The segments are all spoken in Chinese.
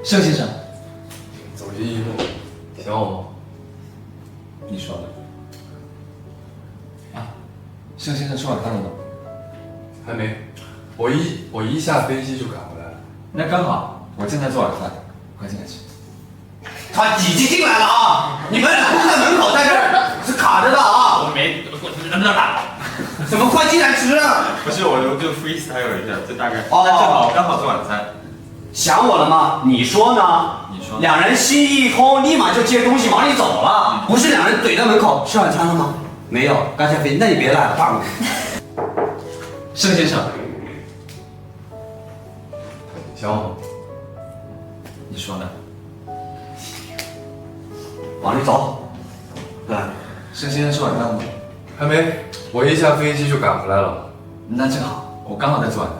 盛先生，走进一步，想我吗？你说的。啊，盛先生吃晚饭了吗？还没，我一下飞机就赶回来了。那刚好，我正在做晚饭，快进来吃。他已经进来了啊！你们俩在门口，在这儿是卡着的啊！我能打？怎么快进来吃啊？不是，我就 freestyle 一下，这大概哦那正好刚好做晚餐。想我了吗？你说呢？你说两人心意一通，立马就接东西往里走了。不是两人怼在门口吃晚餐了吗？没有，刚下飞机。那你别来了，大路。盛先生，想我吗？你说呢？往里走。来，盛先生吃晚饭了吗？还没，我一下飞机就赶回来了。那正好，我刚好在做晚饭。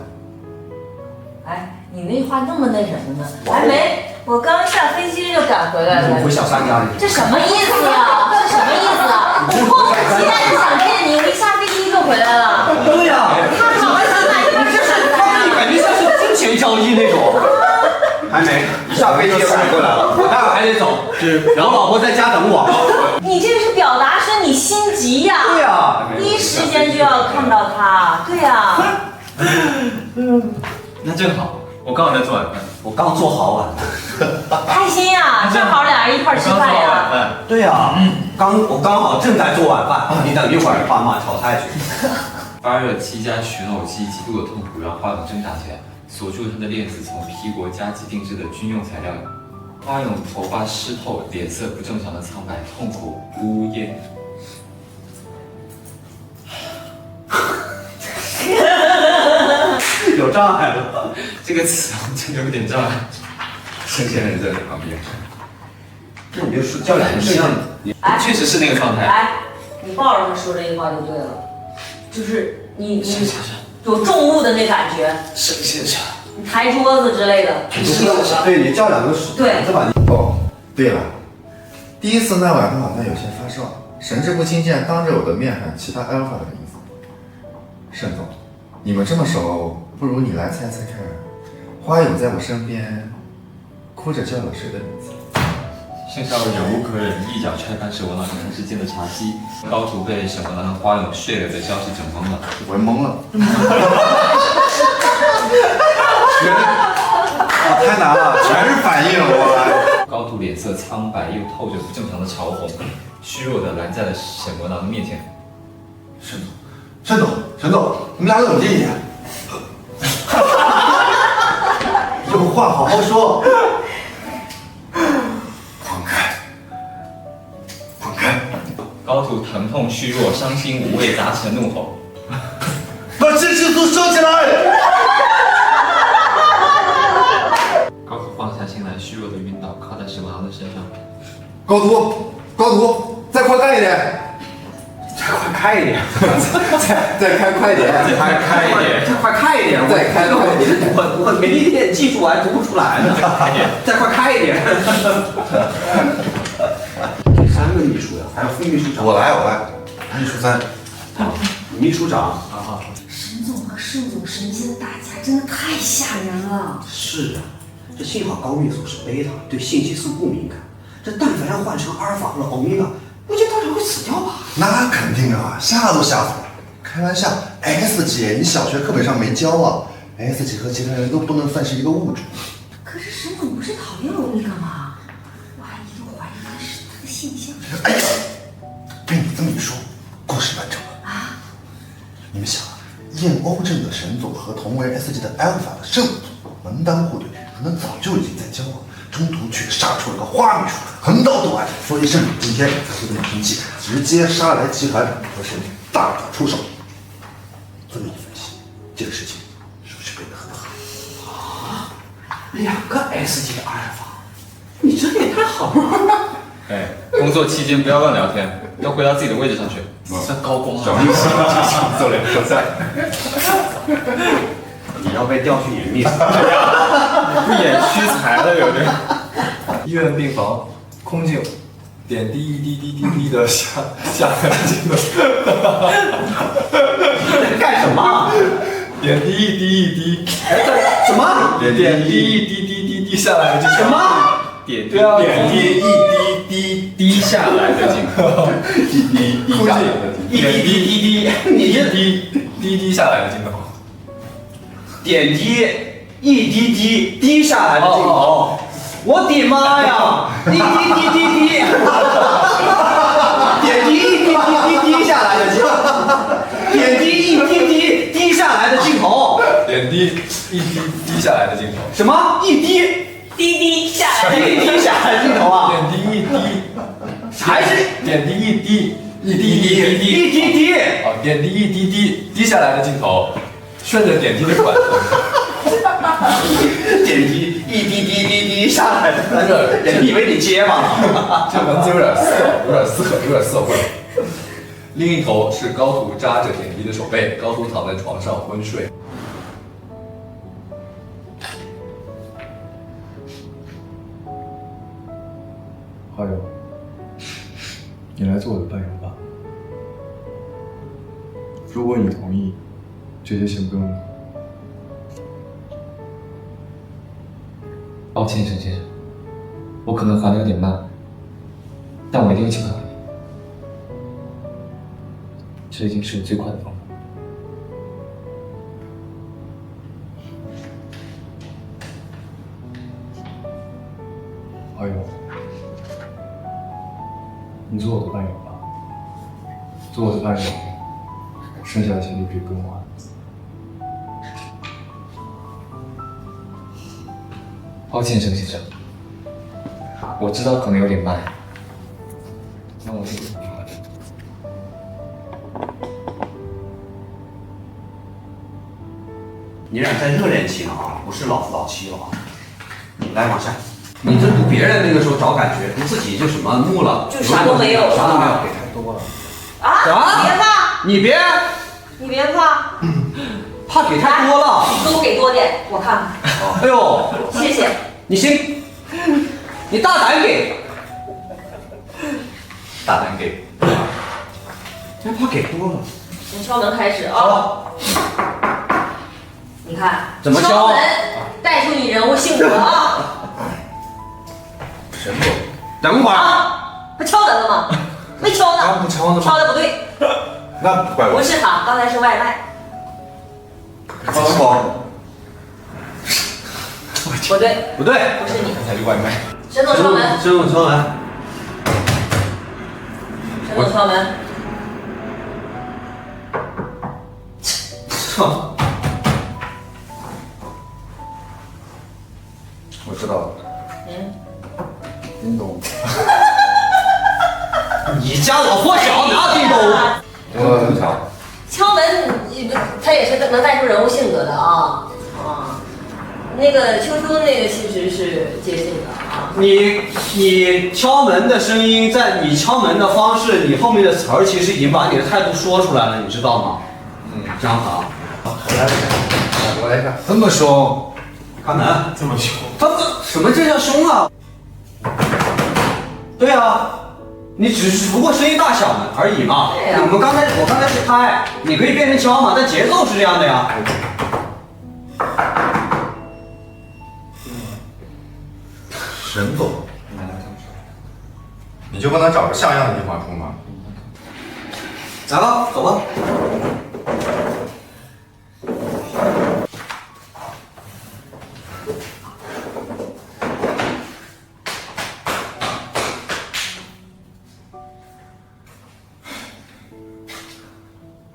哎，你那话那么那什么呢？还没，我刚下飞机就赶回来了。回小三家里。这什么意思呀？这什么意思啊？我迫不及待的想见你，我一下飞机就回来了。对呀，太好了，小满，你这是感觉像是金钱交易那种。还没，一下飞机就赶过来了，我待会儿还得走，然后老婆在家等我。你这是表达是你心急呀？对呀，第一时间就要看到他。对呀。那正好，我刚好在做晚饭。我刚做好晚饭。开心呀，正好俩人一块儿吃饭呀。对呀，我刚好正在做晚饭，你等一会儿爸妈炒菜去。发热期加寻偶期极度的痛苦让花勇挣扎起来，锁住他的链子从皮革加急定制的军用材料。花勇头发湿透，脸色不正常的苍白，痛苦呜咽。有障碍了。这个词真的有点障碍。盛先生在旁边，那你就说叫两个像，确实是那个状态。哎，你抱着他说这句话就对了，就是你有重物的那感觉，盛先生，你抬桌子之类的。对你叫两个对是吧？哦，对了，第一次那晚他好像有些发烧，神志不清，竟然当着我的面喊其他 alpha 的名字。盛总，你们这么熟，不如你来猜猜看，花友在我身边哭着叫了谁的名字？盛少忍无可忍，一脚踹翻沈文郎和他之间的茶几。高途被沈文郎和花勇睡了的消息整懵了。我懵了。太难了，全是反应我。高途脸色苍白，又透着不正常的潮红，虚弱的拦在了沈文郎的面前。沈总，你们俩冷静一点。有话好好说。滚开！高途疼痛、虚弱、伤心、无畏杂陈怒吼。把这激素收起来！高途放下心来，虚弱的晕倒，靠在沈文郎的身上。高途，再快干一点！再快开一点，再开快点！再开一点，再快开一点，再开快一点！我没一点技术我还读不出来呢。再快开一点。第三个秘书呀，还有副秘书长。我来，秘书三。秘书长。沈总和盛总神经的打架真的太吓人了。是啊，这幸好高秘书是贝塔，对信息素不敏感。这但凡要换成阿尔法或者欧米伽，估计当场会死掉吧？那肯定啊，吓都吓死了。开玩笑 ，S 级你小学课本上没教啊 ？S 级和其他人都不能算是一个物种。可是沈总不是讨厌欧米伽吗？我还一度怀疑他是他的性向。哎呀，被你这么一说，故事完整了啊！你们想啊，厌欧症的沈总和同为 S 级的 Alpha 的盛总门当户对，可能早就已经在交往，中途却杀出了个花秘书，横刀夺爱，所以盛总今天才会这么生气，直接杀来集团和沈总大打出手。这么一分析，这个事情是不是背得很好？两个 S 级的阿尔法，你这也太好了。哎，工作期间不要乱聊天，要回到自己的位置上去。这高光啊！做两个菜。你要被调去演秘书。不演屈才了，有点。医院病房，空镜，点滴一滴滴滴滴的下干净的。干什么？点滴一滴一滴。什么？点滴一滴滴滴滴。滴下来的镜头。什么？点对啊，点滴一滴滴下来的镜头，滴下来的一滴滴滴滴，你这滴下来的镜头。点滴一滴滴滴下来的镜头，我的妈呀！滴滴滴滴滴，点滴一滴滴滴滴下来的镜头，点滴一滴滴滴下来的镜头，点滴一滴下来的镜头。什么一滴滴滴下来，滴滴下来的镜头啊？点滴一滴，还是点滴一滴，一滴一滴滴？啊，点滴一滴滴滴下来的镜头，顺着点滴的管子。点滴一滴滴滴滴下来的，这你以为你结巴呢？这文字有点色味。另一头是高图扎着点滴的手背，高图躺在床上昏睡。好友，你来做我的伴游吧。如果你同意，这些先不用。抱歉，沈先生，我可能还的有点慢，但我一定会尽快回来。这已经是最快的方法。好友，你做我的伴游吧。做我的伴游，剩下的钱你可以不用还。抱歉，沈先生，我知道可能有点慢，那我尽力。你俩在热恋期呢啊，不是老期了啊。来往下，你这读别人那个时候找感觉，读自己就什么木了，就啥都没有了啥都没有，给太多了。啊！别怕，你别你别怕，怕给太多了。你多给多点，我看看。哎呦，谢谢。你行，你大胆给，大胆给。还怕给多了。从敲门开始啊！你看，怎么敲敲门带出你人物性格啊！神作，等会儿，啊，不敲门了吗？没敲呢，刚不敲呢吗敲的不对，那怪不是他，刚才是外卖。不对，不对，不是你，刚才是外卖。沈总敲门，沈总敲门，沈总敲门。操，我知道了，叮咚。你家老破小哪叮咚？我很巧。敲门，他也是能带出人物性格的啊啊。那个秋秋那个其实是接近的啊。你敲门的声音，在你敲门的方式，你后面的词儿其实已经把你的态度说出来了，你知道吗？张航，我来看，这么凶，开门，这么凶。他什么这叫凶啊？对啊，你只不过声音大小而已嘛。对呀我刚才是拍，你可以变成敲嘛，但节奏是这样的呀。沈总，你就不能找个像样的地方住吗？来吧，走吧。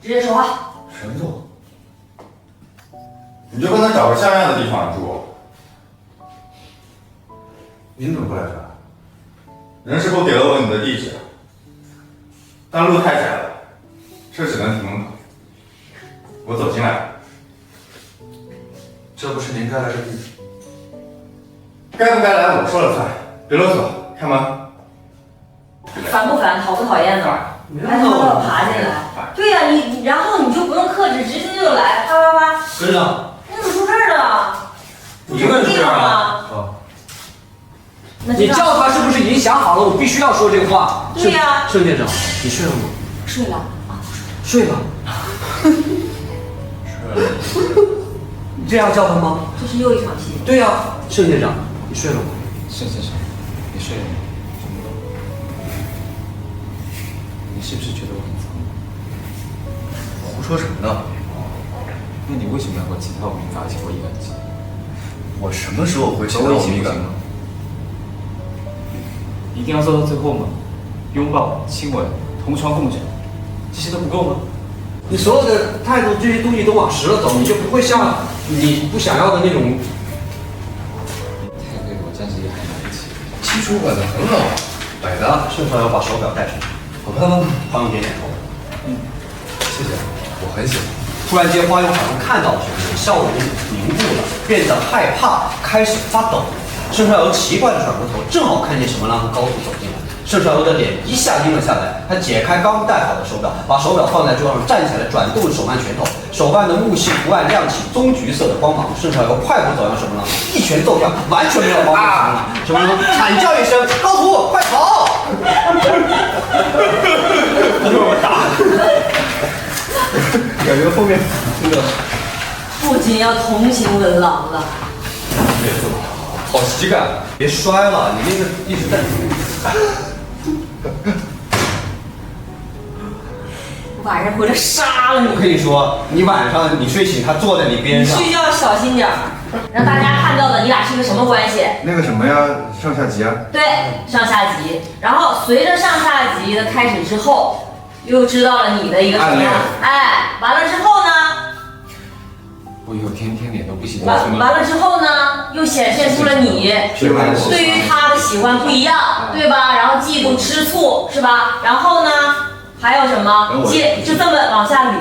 直接说话。沈总，你就不能找个像样的地方住？您怎么会来这儿？人事部给了我你的地址，但路太窄了，车只能停门口。我走进来了，这不是您该来的地址。该不该来我说了算，别啰嗦，开门。烦不烦？讨不讨厌呢？还他妈要爬进来？对呀、你然后你就不用克制，直接就来，啪啪啪。跟上，你怎么出事儿了？你一个人出事儿了？那你叫他是不是已经想好了？我必须要说这个话。对呀盛先生，你睡了吗？睡了啊？睡了。你这样叫他吗？这是又一场戏。对呀、盛先生，你睡了吗？盛先生，你睡了吗？怎么了？你是不是觉得我很脏？胡说什么呢？那你为什么要和其他我们打起过一感情？我什么时候会和我一起不行吗？一定要做到最后吗？拥抱、亲吻、同床共枕，这些都不够吗？你所有的态度这些东西都往实了走，你就不会像你不想要的那种。太对我暂时也还买不起。基础管的很好，百搭。盛少要把手表带上，好看吗？花勇点点头。谢谢，我很喜欢。突然间，花勇好像看到了什么，笑容凝固了，变得害怕，开始发抖。盛少游奇怪的转过头，正好看见什么让高祖走进来。盛少游的脸一下阴了下来，他解开刚戴好的手表，把手表放在桌上，站起来，转动手腕拳头，手腕的木细图案亮起棕橘色的光芒。盛少游快步走向什么狼，一拳揍掉，完全没有帮助什么狼。什么狼惨叫一声：“高祖，快跑！”被我打。感觉后面这个不仅要同情文郎了，好喜感。别摔了，你那个一直在。晚上回来杀了我跟你！你说，你晚上你睡醒，他坐在你边上。你睡觉小心点儿，让大家看到了你俩是个什么关系。那个什么呀，上下级啊。对，上下级。然后随着上下级的开始之后，又知道了你的一个什么暗恋？哎，完了之后呢？我以后天天脸都不洗，完了之后呢，又显现出了你对于他的喜欢不一样，对吧？然后嫉妒、吃醋，是吧？然后呢，还有什么？就这么往下捋，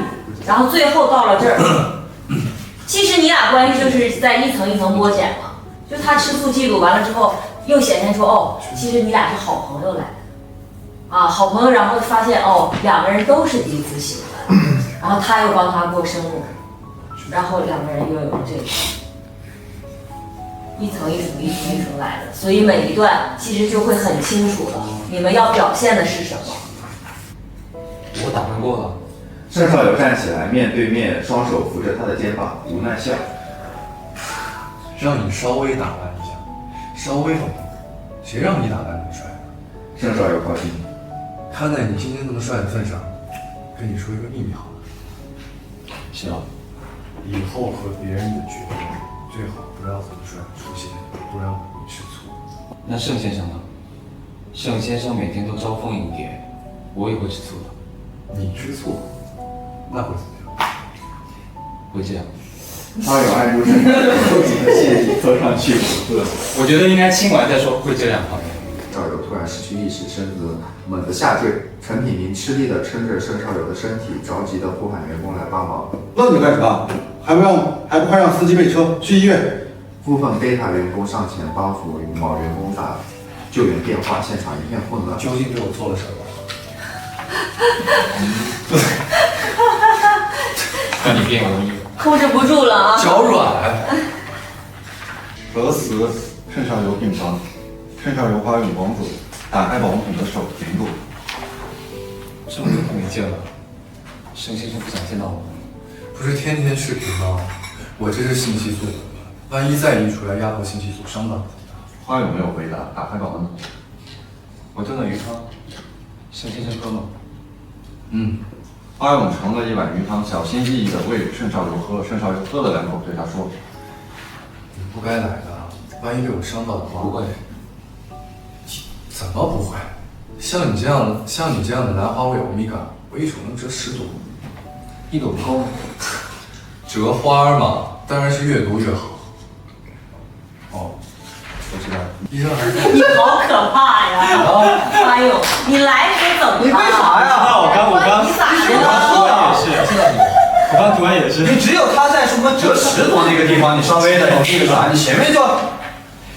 然后最后到了这儿。其实你俩关系就是在一层一层剥茧嘛。就他吃醋、嫉妒完了之后，又显现出哦，其实你俩是好朋友来的，啊，好朋友，然后发现哦，两个人都是彼此喜欢，然后他又帮他过生日。然后两个人又有这个一层一层一层一层来的，所以每一段其实就会很清楚了，你们要表现的是什么。我打扮过了。盛少游站起来，面对面，双手扶着他的肩膀，无奈笑。让你稍微打扮一下，稍微好看，谁让你打扮那么帅？盛少游靠近，看在你今天那么帅的份上，跟你说一个秘密好了。是啊。以后和别人的决定最好不要这么帅出现，不然我会吃醋。那盛先生呢？盛先生每天都招蜂引蝶，我也会吃醋的。你吃醋，那会怎么样？会这样。花勇按住盛少游收紧的谢体，坐上去不饿。我觉得应该亲完再说，会这样好。少游突然失去意识，身子猛地下坠。陈品明吃力地撑着盛少游的身体，着急地呼喊员工来帮忙。愣着干啥？还不快让司机备车去医院？部分贝塔员工上前帮扶某员工打救援电话，现场一片混乱。究竟对我做了什么？让你变容易。控制不住了啊！脚软。得死！盛少游病房，盛少游花勇王子打开保温桶的手停住。这么久没见了，盛先生不想见到我。不是天天视频吗？我这是信息素，万一再溢出来压迫信息素，伤到你。花勇没有回答，打开保温桶。我炖了鱼汤，盛先生喝吗？花勇盛了一碗鱼汤，小心翼翼地喂盛少游喝。盛少游喝了2口，对他说：“你不该来的，万一被我伤到的话。”不会。怎么不会？像你这样的兰花味欧米伽，我一手能折10朵。一朵不够吗？折花嘛，当然是越多越好。哦，我知道了。医生还是你好可怕呀！花勇，你来是怎么了？你为啥呀？你咋的了？我刚读完也是。你只有他在什么折10朵那个地方，你稍微的有那个啥，你前面就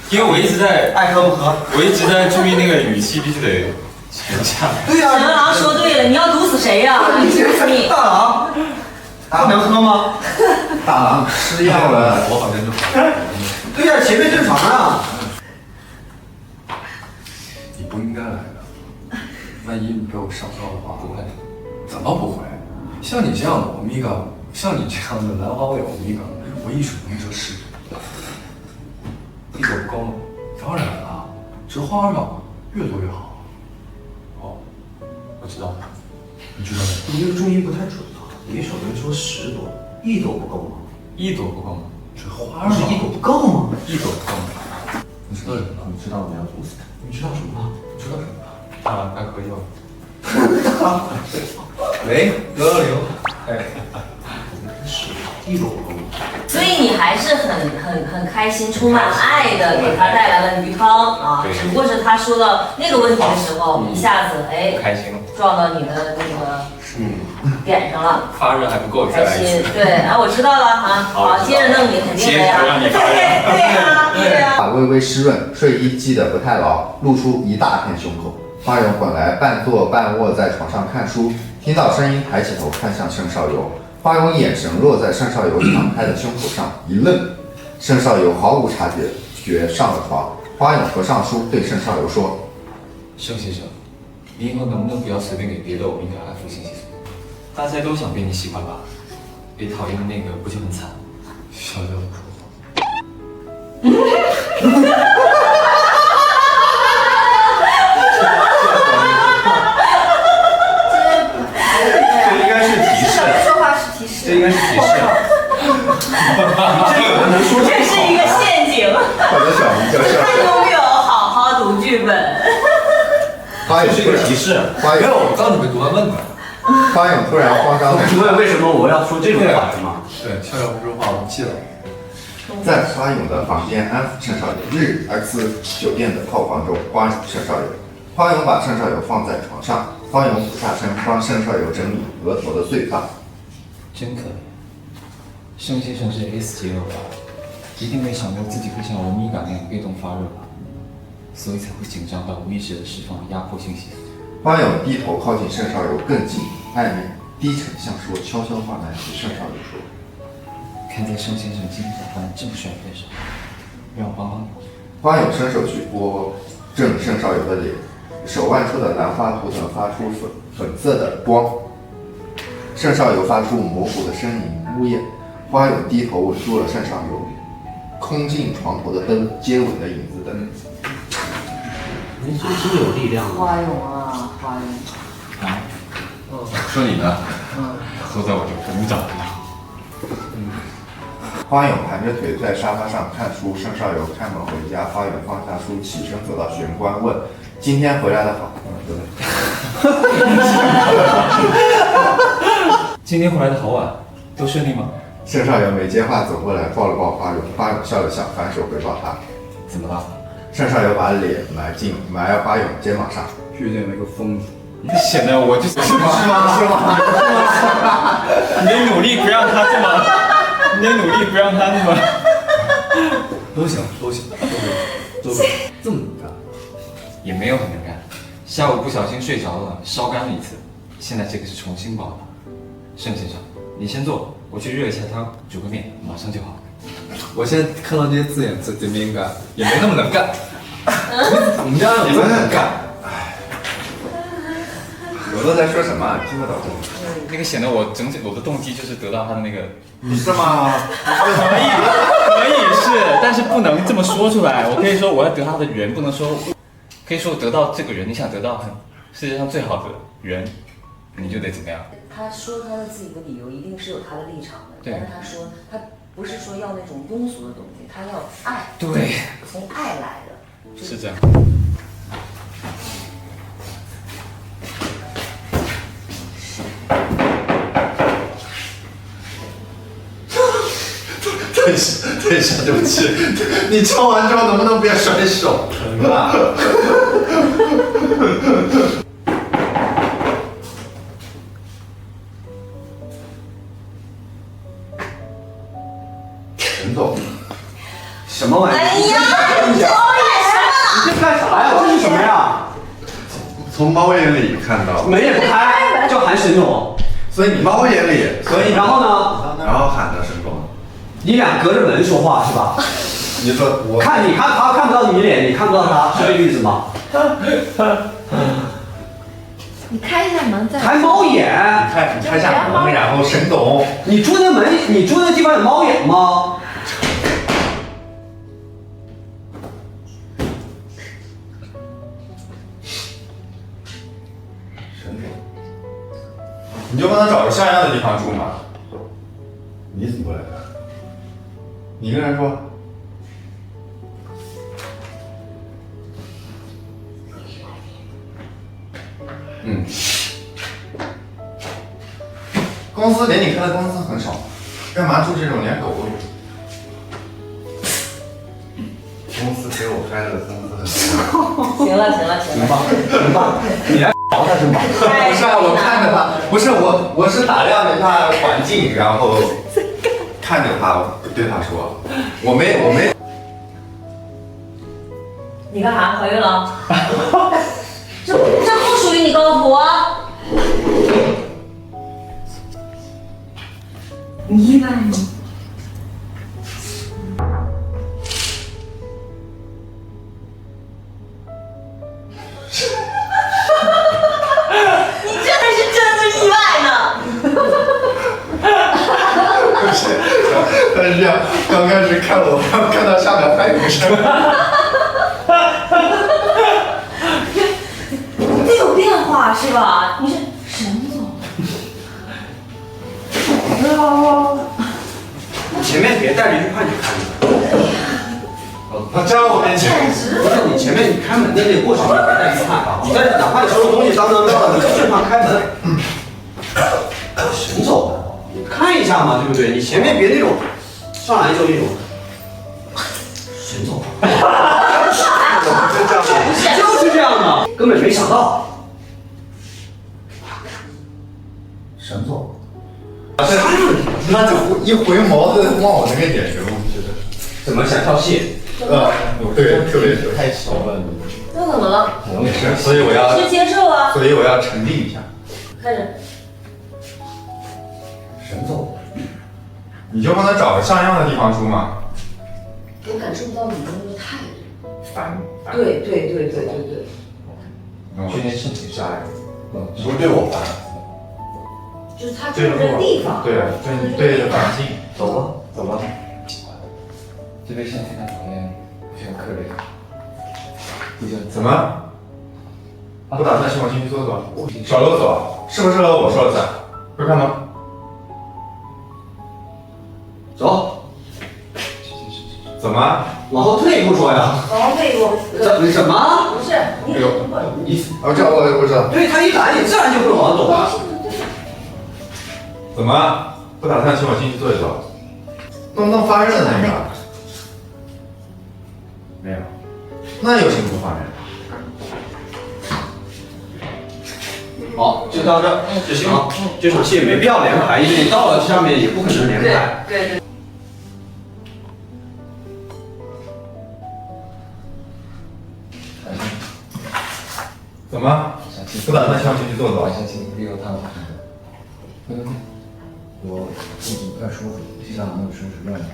因为我一直在，爱喝不喝。我一直在注意那个语气，必须得全下。对呀、沈文郎说对了，你要毒死谁呀？你大郎，他能喝吗？大郎吃药了。我好像就好了。对呀、前面正常啊。你不应该来的，万一你被我伤到的话，不会。怎么不会？像你这样的欧米伽，像你这样的兰花味欧米伽，我一手能折10朵。一朵不够吗？花嘛，越多越好。哦，我知道了。你知道吗？你这个重音不太准啊！你首先说10朵，1朵不够吗？一朵不够吗？这花嘛，不是1朵不够吗？ 一朵不够吗？你知道什么？你知道我要毒死他。你知道什么？你知道什么？他喝酒。喂，120。哎， 1朵不够吗？所以你还是很开心，充满爱的给他带来了鱼汤啊。对只不过是他说到那个问题的时候，一下子不开心了。撞到你的那个点上了。发热还不够，再开心来一次。，对，啊，我知道了哈，好，接着弄你肯定的呀，接着让你发热对呀，对呀。发微微湿润，睡衣系得不太牢，露出一大片胸口。花勇本来半坐半卧在床上看书，听到声音抬起头看向盛少游。花勇眼神落在盛少游敞开的胸口上，一愣。盛少游毫无察觉上了床。花勇合上书，对盛少游说盛先生，你以后能不能不要随便给别的偶兵团安复信息素？大家都想被你喜欢吧？被讨厌的那个不就很惨？小小的说话。这应该是提示，说话是提示，这应该是提示。这是一个陷阱。我的小名叫笑他笑。有没有好好读剧本？花勇这是一个提示。花勇没有，我告诉你们读完问的。花勇突然慌张地问为什么我要说这种话是吗？对，悄悄不说话，我记了。在花勇的房间安抚盛少游。日 X 酒店的套房中，花盛少游。花勇把盛少游放在床上，花勇俯下身帮盛少游整理额头的碎发。真可怜，盛先生是 S 级恶霸，一定没想过自己会像欧米伽那样被动发热吧，所以才会紧张到无意识的释放压迫信息。花勇低头靠近盛少游更近，暧昧低沉像说悄悄话般对盛少游说。看在盛先生今天打扮这么帅的份上，让我帮帮你。花勇伸手去拨正盛少游的脸，手腕处的兰花图腾发出粉色的光。盛少游发出模糊的呻吟呜咽，花勇低头吻住了盛少游，空进床头的灯接吻的影子灯。你这真有力量啊！花勇啊，花勇。啊，说你呢？喝在我这鼓掌了。花勇盘着腿在沙发上看书，盛少游开门回家。花勇放下书，起身走到玄关问：“今天回来的好？”今天回来的好晚，都顺利吗？盛少游没接话，走过来抱了抱花勇，花勇笑了笑，反手回抱他。怎么了？盛少游把脸埋花勇肩膀上。遇见了一个疯子。你显得我就是吗？你得努力不让他这么，你得努力不让他那么。都行，都行，都行。这么能干？也没有很能干，下午不小心睡着了，烧干了一次。现在这个是重新包的。盛先生，你先坐，我去热一下汤，煮个面，马上就好。我现在看到这些字眼，贼敏感，也没那么能干。我们家有这么能干？我都在说什么？听不懂。那个显得我我的动机就是得到他的那个，是吗？可以是，但是不能这么说出来。我可以说我要得他的人，不能说，可以说得到这个人，你想得到世界上最好的人，你就得怎么样？他说他的自己的理由一定是有他的立场的，对但是他说他不是说要那种庸俗的东西，他要爱，对，从爱来的。是这样。等一下，对不起，你唱完之后能不能别甩手？很辣。陈总，什么玩意儿？哎呀，你这你这干啥呀？这是什么呀？从猫眼里看到，门也不开，就喊沈总。所以你猫眼里，然后呢？然后喊的沈总。你俩隔着门说话是吧？你说我看他看不到你脸，你看不到他，是这个意思吗？你开一下门再。还猫眼？你开下门，然后沈总，你住那地方有猫眼吗？神总，你就帮他找个像样的地方住嘛。你怎么过来的？你跟人说。公司给你开的工资很少，干嘛住这种连狗都不住？公司给我开的工资很少。行了行了行了，行吧，你来聊他是吗？不是啊，我看着他，不是我是打量着他环境，然后看着他对他说，我没。你干啥？怀孕了？这不属于你高图啊！你意外吗？你真的意外呢？不是，但是这样刚开始看我，看到下面还有个声。这有变化是吧？你是沈总。你前面别带着预判去看着。那这样我面前，不是你前面你开门的那个过程，你别带预判。你在哪怕你收拾东西当当当的，你就正常开门。沈总，你看一下嘛，对不对？你前面别那种上来就那种。沈总，就是这样的，根本没想到。沈总，他就一回眸子往我那边点神，我觉得怎么想跳戏？对，特别太小了你。那怎么了？我没事，所以我要先接受啊。所以我要沉淀一下。开始。沈总，你就帮他找个像样的地方住嘛。我感受不到你的那个态度。烦。对。这件事情下来，你不是对我烦，就是他住的这个地方。对着环境。走吧。这杯先非常讨厌，非常可怜。怎么？不打算请我进去坐坐？少啰嗦，是不是我说了算？不是看吗？走。怎么？往后退一步说呀。往后退一步。怎么？不是你。我知道，我知道。对他一来，你自然就会往后走了。怎么？不打算请我进去坐一坐？弄发热的那个。没有。那有什么不方便？好，就到这就行了。这场戏没必要连排，因为你到了下面也不可能连排。对。怎么？不打算请我进去坐坐？相信利用他们。我肚子不太舒服，西藏没有收拾乱了。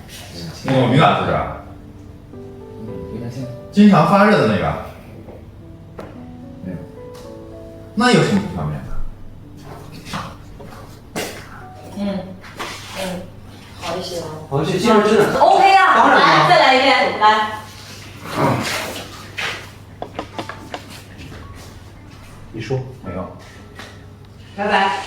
我敏感肤质啊。没发现。经常发热的那个。没有。那有什么不方便的？好一些了。好，这劲儿真的。OK 啊，当然了。来，再来一遍，来。你说。没有。拜拜。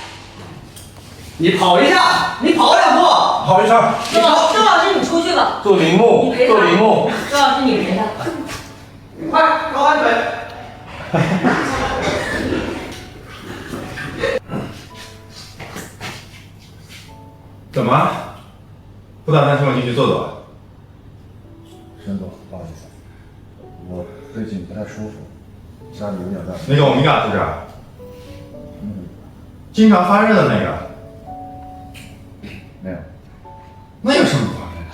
你跑一下，你跑两步，跑一圈。周老师，你出去吧。做铃木，你陪他。周老师，你陪他。快，高安腿。怎么？不打算请我进去坐坐？沈总，不好意思，我最近不太舒服，家里有点乱。那个我敏感肤质。经常发热的那个。没有。那有什么不方便的？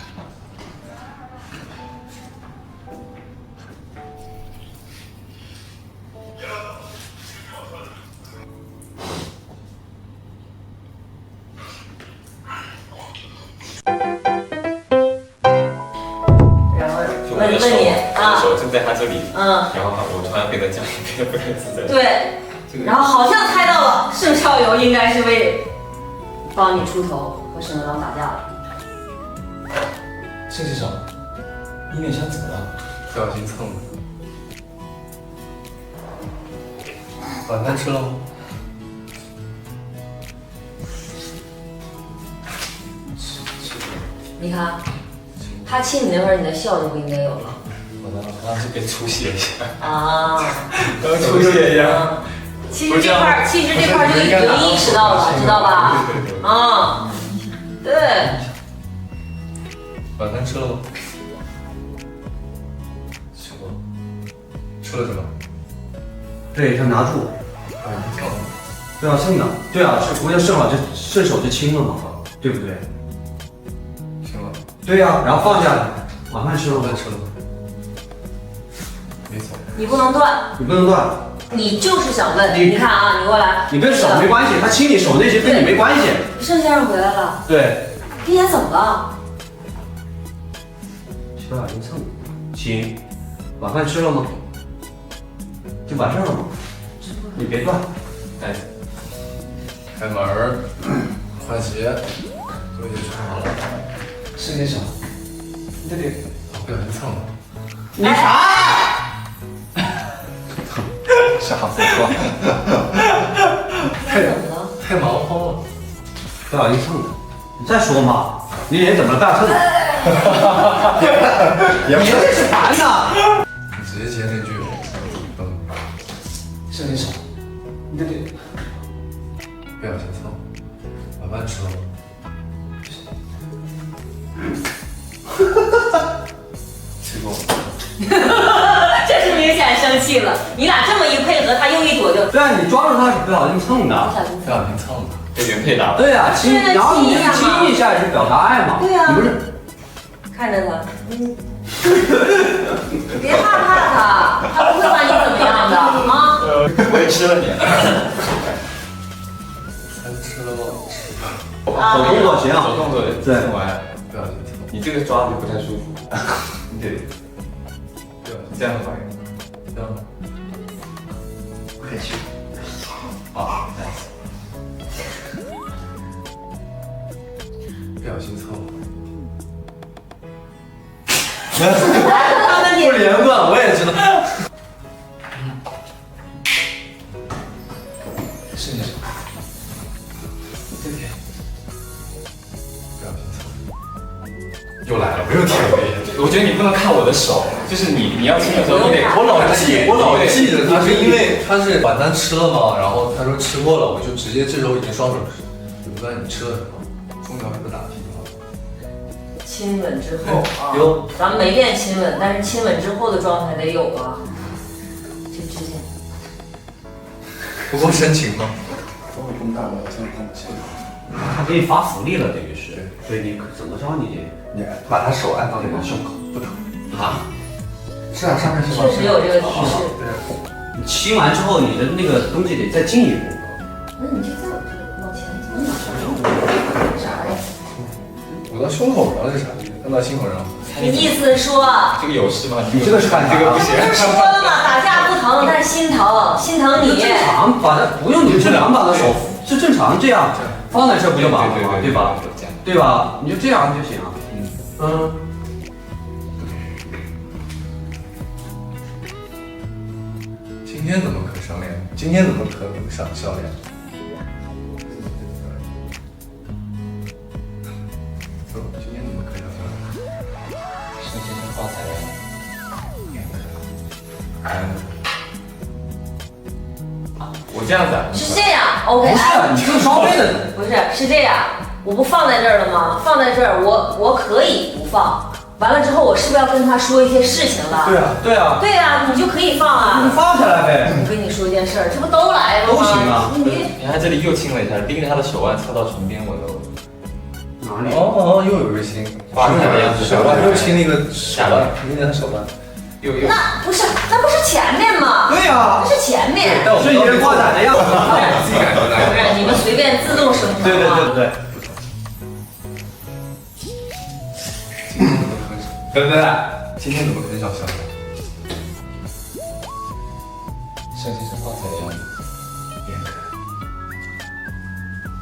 问你啊，手正在他这里，然后我突然被他讲，变得不太自在。对，然后好像猜到了，盛少游应该是为帮你出头和沈德郎打架了。盛先生，你脸上怎么了？不小心蹭了。晚饭吃了吗？你看，他亲你那会儿，你的笑就不应该有了我当时给出血一下，啊。刚出血一下。其实这块就已经意识到了，知道吧？啊，对。晚餐吃了吗？吃了。吃了什么？对，他拿住。对啊，蹭的。对啊，是不就顺手就亲了嘛，对不对？亲了。对呀，然后放下来，晚饭吃了吗？吃了。没走。你不能断。你不能断。你就是想问，你看啊，你过来。你跟手没关系，他亲你手那些跟你没关系。盛先生回来了。对。今天怎么了？小眼睛蹭。亲，晚饭吃了吗？就完事儿了吗？你别断。哎，开门儿，换鞋，东西穿好了。是那啥，对对，不小心蹭了。你啥？吓死我！太忙慌了，不小心蹭的。你再说嘛，你脸怎么了？不要蹭。你这是烦呐！你直接接那句，是那啥，不小心蹭，晚饭吃了吗？吃过。这是明显生气了。你俩这么一配合，他又一躲就。对啊，你抓住他是不小心蹭的。不小心蹭的，被原配打了。对啊，亲，然后你亲一下也是表达爱嘛。对啊。你不是看着他，别害怕他，他不会把你怎么样的啊。我也吃了你。餐吃了吗？手动作行，手动作对，蹭完，不小心蹭。你这个抓就不太舒服。你得这样反应，这样。可以去。好，不小心蹭了。不连贯，我也知道。是那啥，对对。不小心蹭。又来了，我又舔了。我觉得你不能看我的手，就是你要亲的时候，你得我老记着他是因为他是晚餐吃了嘛，然后他说吃过了，我就直接这时候已经双手也不知道你吃了什么，中条是不是打屁话？亲吻之后啊，咱们没练亲吻，但是亲吻之后的状态得有啊。这之前不够深情吗？等我工大了，我现在看不清。他给你发福利了，等于是。所以你怎么着你把他手按到你的胸口，不疼啊？是啊，上面是确实有这个提示。你亲完之后，你的那个东西得再进一步。那你就再往前走，啥呀？捂到胸口上是啥意思？按到心口上。你意思说这个有事吗？你这个是干啥？这个不行。不是说了吗？打架不疼，但是心疼，心疼你。正常，把它不用你这两把的手是正常这样放在这不就完了吗？对吧？对吧？你就这样就行。今天怎么可赏脸？今天怎么可赏笑脸？今天怎么可赏笑脸？盛先生发财了。我这样子啊，是这样 ，OK。不是，你这个双倍的。不是，是这样，我不放在这儿了吗？放在这儿，我可以不放。完了之后，我是不是要跟他说一些事情了？对啊，对啊。对啊，你就可以放啊。你放下来呗。我跟你说件事儿，这不都来了吗？都行啊。你看这里又亲了一下，拎着他的手腕凑到唇边吻了吻。哪里？哦，又有一个亲，发生什么样子？手腕又亲那个手腕，亲他手腕。又那不是前面吗？对呀，那是前面。瞬间挂载的样子。自己感觉来。不是你们随便自动生成。对对对对。今天怎么很少笑？盛先生发财的样子。变可爱。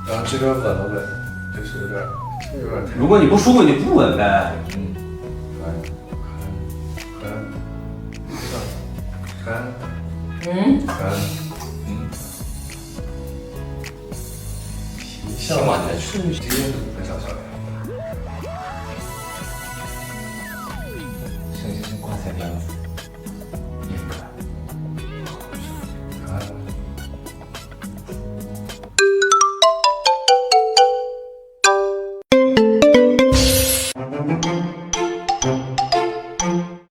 然后这边吻了吻，就是有点太。如果你不舒服，你不吻呗。像晚的瞬间。